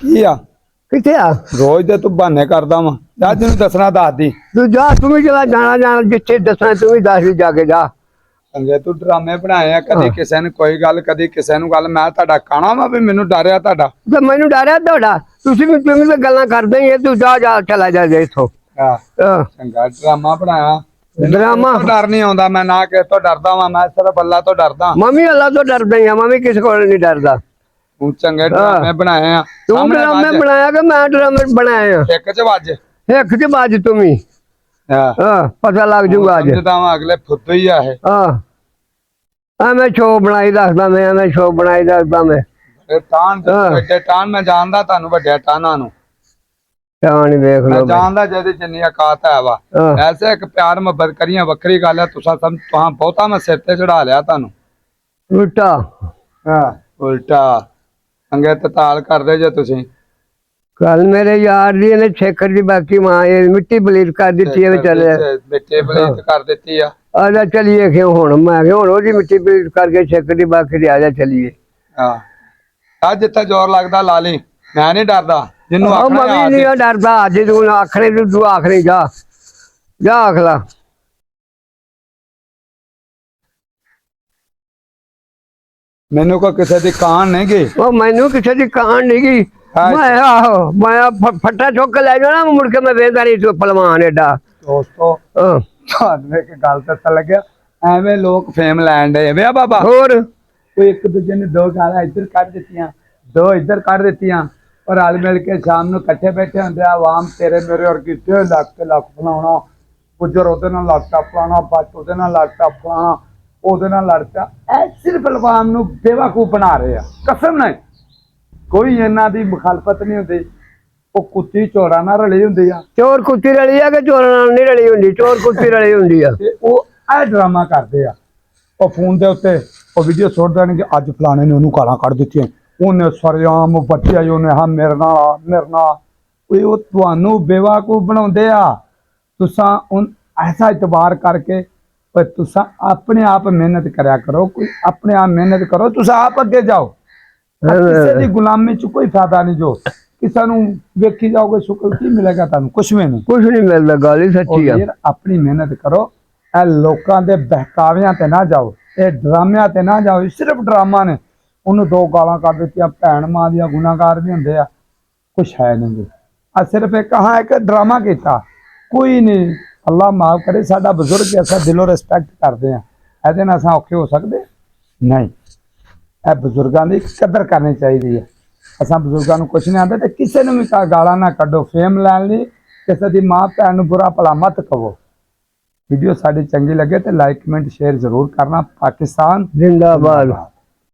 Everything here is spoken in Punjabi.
ਕੀ ਆ ਕਿੱਥੇ ਆ ਰੋਜ਼ ਦੇ ਤੂੰ ਬਹਾਨੇ ਕਰਦਾ ਵਾ ਜਾ ਤੈਨੂੰ ਦੱਸਣਾ ਦੱਸ ਦੀ ਤੂੰ ਜਾ ਤੂੰ ਵੀ ਜਿਹੜਾ ਜਾਣਾ ਜਿੱਥੇ ਦੱਸਣਾ ਤੂੰ ਵੀ ਦੱਸ ਵੀ ਜਾ ਕੇ ਜਾ ਚੰਗੇ ਤੂੰ ਡਰਾਮੇ ਬਣਾਏ ਆ ਕਦੀ ਕਿਸੇ ਨੂੰ ਕੋਈ ਗੱਲ ਕਦੀ ਕਿਸੇ ਨੂੰ ਗੱਲ ਮੈਂ ਤੁਹਾਡਾ ਕਾਣਾ ਵਾ ਵੀ ਮੈਨੂੰ ਡਰਿਆ ਤੁਹਾਡਾ ਤੇ ਮੈਨੂੰ ਡਰਿਆ ਤੁਹਾਡਾ ਤੁਸੀਂ ਤਾਂ ਗੱਲਾਂ ਕਰਦੇ ਹੀ ਤੂੰ ਜਾ ਚਲਾ ਜਾ ਇੱਥੋਂ ਹਾਂ ਚੰਗਾ ਡਰਾਮਾ ਬਣਾਇਆ ਡਰਾਮਾ ਡਰ ਨਹੀਂ ਆਉਂਦਾ ਮੈਂ ਨਾ ਕਿਸੇ ਤੋਂ ਡਰਦਾ ਵਾਂ ਮੈਂ ਸਿਰਫ ਅੱਲਾ ਤੋਂ ਡਰਦਾ ਮੰਮੀ ਅੱਲਾ ਤੋਂ ਡਰਦਾ ਹੀ ਆ ਮੈਂ ਵੀ ਕਿਸੇ ਕੋਲ ਨਹੀਂ ਡਰਦਾ ਤੂੰ ਚੰਗੇ ਡਰਾਮੇ ਬਣਾਏ ਆ ਤੂੰ ਡਰਾਮੇ ਬਣਾਇਆ ਕਿ ਮੈਂ ਡਰਾਮੇ ਬਣਾਏ ਆ ਇੱਕ ਚ ਵੱਜ ਇੱਕ ਚ ਬਾਜ ਤੂੰ ਵੀ ਹਾਂ ਪਤਾ ਲੱਗ ਜੂਗਾ ਅੱਜ ਸਮਝਦਾ ਅਗਲੇ ਫੁੱਦੂ ਹੀ ਆ ਇਹ ਮੈਂ ਸ਼ੋ ਬਣਾਈ ਦੱਸਦਾ ਮੈਂ ਸ਼ੋ ਬਣਾਈ ਦੱਸਦਾ ਮੈਂ ਵੱਡੇ ਟਾਨ ਮੈਂ ਜਾਣਦਾ ਤੁਹਾਨੂੰ ਵੱਡੇ ਟਾਨਾਂ ਨੂੰ ਟਾਨ ਵੇਖ ਲਓ ਜਾਣਦਾ ਜਿਹਦੀ ਜਿੰਨੀ ਔਕਾਤ ਹੈ ਵਾ ਐਸੇ ਇੱਕ ਪਿਆਰ ਮੁਹੱਬਤ ਕਰੀਆਂ ਵੱਖਰੀ ਗੱਲ ਹੈ ਤੁਸੀਂ ਬਹੁਤਾ ਮੈਂ ਸਿਰ ਤੇ ਚੜਾ ਲਿਆ ਤੁਹਾਨੂੰ ਉਲਟਾ ਉਲਟਾ ਅੰਗੇ ਤਤਾਲ ਕਰਦੇ ਜੇ ਤੁਸੀਂ ਕੱਲ ਮੇਰੇ ਯਾਰ ਦੀ ਇਹਨੇ ਛੇਕਰ ਦੀ ਬਾਕੀ ਮਾਂ ਇਹ ਮਿੱਟੀ ਬਲੀਚ ਕਰ ਦਿੱਤੀ ਹੈ ਵਿਚਾਰੇ ਮਿੱਟੀ ਬਲੀਚ ਕਰ ਦਿੱਤੀ ਆ ਆਜਾ ਚਲੀਏ ਕਿ ਹੁਣ ਮੈਂ ਕਿ ਹੁਣ ਉਹਦੀ ਮਿੱਟੀ ਬਲੀਚ ਕਰਕੇ ਛੇਕਰ ਦੀ ਬਾਕੀ ਦੀ ਆਜਾ ਚਲੀਏ ਅੱਜ ਜਿੱਥੇ ਜ਼ੋਰ ਲੱਗਦਾ ਲਾ ਲਈ ਮੈਂ ਨਹੀਂ ਡਰਦਾ ਜਿਹਨੂੰ ਆਖਣਾ ਨਹੀਂ ਡਰਦਾ ਅੱਜ ਤੂੰ ਆਖਣੇ ਤੂੰ ਆਖਣੀ ਜਾ ਆਖ ਲਾ ਮੈਨੂੰ ਕੋਈ ਕਿਸੇ ਦੀ ਕਾਨ ਨਹੀਂ ਗਈ ਉਹ ਮੈਨੂੰ ਕਿਸੇ ਦੀ ਕਾਨ ਨਹੀਂ ਗਈ ਮੈਂ ਫੱਟਾ ਚੁੱਕ ਲੈ ਜਾਣਾ ਮੁੜ ਕੇ ਮੈਂ ਵੇਖਦਾ ਨਹੀਂ ਪਹਿਲਵਾਨ ਏਡਾ ਦੋਸਤੋ ਤੁਹਾਨੂੰ ਇੱਕ ਗੱਲ ਦੱਸਣ ਲੱਗਿਆ ਐਵੇਂ ਲੋਕ ਫੇਮ ਲੈਣ ਦੇ ਵੇ ਬਾਬਾ ਹੋਰ ਕੋਈ ਇੱਕ ਦੂਜੇ ਨੇ ਦੋ ਗਾਲਾਂ ਇੱਧਰ ਕੱਢ ਦਿੱਤੀਆਂ ਦੋ ਇੱਧਰ ਕੱਢ ਦਿੱਤੀਆਂ ਔਰ ਰਲ ਮਿਲ ਕੇ ਸ਼ਾਮ ਨੂੰ ਇਕੱਠੇ ਬੈਠੇ ਹੁੰਦੇ ਆ ਆਵਾਮ ਤੇਰੇ ਮੇਰੇ ਔਰ ਕਿਤੇ ਲੱਖ ਫਲਾਉਣਾ ਗੁੱਜਰ ਉਹਦੇ ਨਾਲ ਲੜਤਾ ਫਲਾਣਾ ਬੱਟ ਉਹਦੇ ਨਾਲ ਲੜਤਾ ਫਲਾਣਾ ਉਹਦੇ ਨਾਲ ਲੜਤਾ ਇਹ ਸਿਰਫ ਆਵਾਮ ਨੂੰ ਬੇਵਕੂਫ ਬਣਾ ਰਹੇ ਆ ਕਸਮ ਨਾਲ ਕੋਈ ਇਹਨਾਂ ਦੀ ਮੁਖਾਲਫਤ ਨਹੀਂ ਹੁੰਦੀ ਉਹ ਕੁੱਤੀ ਚੋਰਾਂ ਨਾਲ ਰਲੀ ਹੁੰਦੀ ਆ ਚੋਰ ਕੁੱਤੀ ਰਲੀ ਆ ਕਿ ਚੋਰਾਂ ਨਾਲ ਨਹੀਂ ਰਲੀ ਹੁੰਦੀ ਚੋਰ ਕੁੱਤੀ ਰਲੀ ਹੁੰਦੀ ਆ ਤੇ ਉਹ ਇਹ ਡਰਾਮਾ ਕਰਦੇ ਆ ਉਹ ਫੋਨ ਦੇ ਉੱਤੇ ਉਹ ਵੀਡੀਓ ਸੁੱਟ ਦੇਣਗੇ ਅੱਜ ਫਲਾਣੇ ਨੇ ਉਹਨੂੰ ਗਾਲਾਂ ਕੱਢ ਦਿੱਤੀਆਂ ਉਹਨੇ ਸਰੇਆਮ ਬੱਚਿਆ ਉਹਨੇ ਹਾਂ ਮੇਰੇ ਨਾਲ ਉਹ ਤੁਹਾਨੂੰ ਬੇਵਕੂਫ ਬਣਾਉਂਦੇ ਆ ਤੁਸਾਂ ਐਸਾ ਇਤਬਾਰ ਕਰਕੇ ਪਰ ਤੁਸਾਂ ਆਪਣੇ ਆਪ ਮਿਹਨਤ ਕਰਿਆ ਕਰੋ ਕੋਈ ਆਪਣੇ ਆਪ ਮਿਹਨਤ ਕਰੋ ਤੁਸੀਂ ਆਪ ਅੱਗੇ ਜਾਓ ਕਿਸੇ ਦੀ ਗੁਲਾਮੀ ਚ ਕੋਈ ਫਾਇਦਾ ਨਹੀਂ ਜੋ ਕਿਸੇ ਨੂੰ ਵੇਖੀ ਜਾਓਗੇ ਸ਼ੁਕਰ ਕੀ ਮਿਲੇਗਾ ਤੁਹਾਨੂੰ ਕੁਝ ਵੀ ਨਹੀਂ ਕੁਝ ਨਹੀਂ ਮਿਲਦਾ ਗੱਲ ਹੀ ਸੱਚੀ ਆ ਆਪਣੀ ਮਿਹਨਤ ਕਰੋ ਇਹ ਲੋਕਾਂ ਦੇ ਬਹਿਕਾਵਿਆਂ ਤੇ ਨਾ ਜਾਓ ਇਹ ਡਰਾਮਿਆਂ ਤੇ ਨਾ ਜਾਓ ਸਿਰਫ ਡਰਾਮਾ ਨੇ ਉਹਨੂੰ ਦੋ ਗਾਲਾਂ ਕੱਢ ਦਿੱਤੀਆਂ ਭੈਣ ਮਾਂ ਦੀਆਂ ਗੁਨਾਹਗਾਰ ਵੀ ਹੁੰਦੇ ਆ ਕੁਛ ਹੈ ਨਹੀਂ ਆ ਸਿਰਫ ਇੱਕ ਇੱਕ ਡਰਾਮਾ ਕੀਤਾ ਕੋਈ ਨਹੀਂ ਅੱਲਾ ਮਾਫ ਕਰੇ ਸਾਡਾ ਬਜ਼ੁਰਗ ਅਸਾਂ ਦਿਲੋਂ ਰਿਸਪੈਕਟ ਕਰਦੇ ਆ ਇਹਦੇ ਨਾਲ ਅਸਾਂ ਔਖੇ ਹੋ ਸਕਦੇ ਨਹੀਂ ਇਹ ਬਜ਼ੁਰਗਾਂ ਦੀ ਕਦਰ ਕਰਨੀ ਚਾਹੀਦੀ ਹੈ ਅਸਾਂ ਬਜ਼ੁਰਗਾਂ ਨੂੰ ਕੁਛ ਨਹੀਂ ਆਉਂਦਾ ਤੇ ਕਿਸੇ ਨੂੰ ਵੀ ਗਾਲਾਂ ਨਾ ਕੱਢੋ ਫੇਮ ਲੈਣ ਲਈ ਕਿਸੇ ਦੀ ਮਾਂ ਭੈਣ ਨੂੰ ਬੁਰਾ ਭਲਾ ਮਤ ਕਹੋ वीडियो साड़ी चंगी लगे तो लाइक कमेंट शेयर जरूर करना पाकिस्तान जिंदाबाद।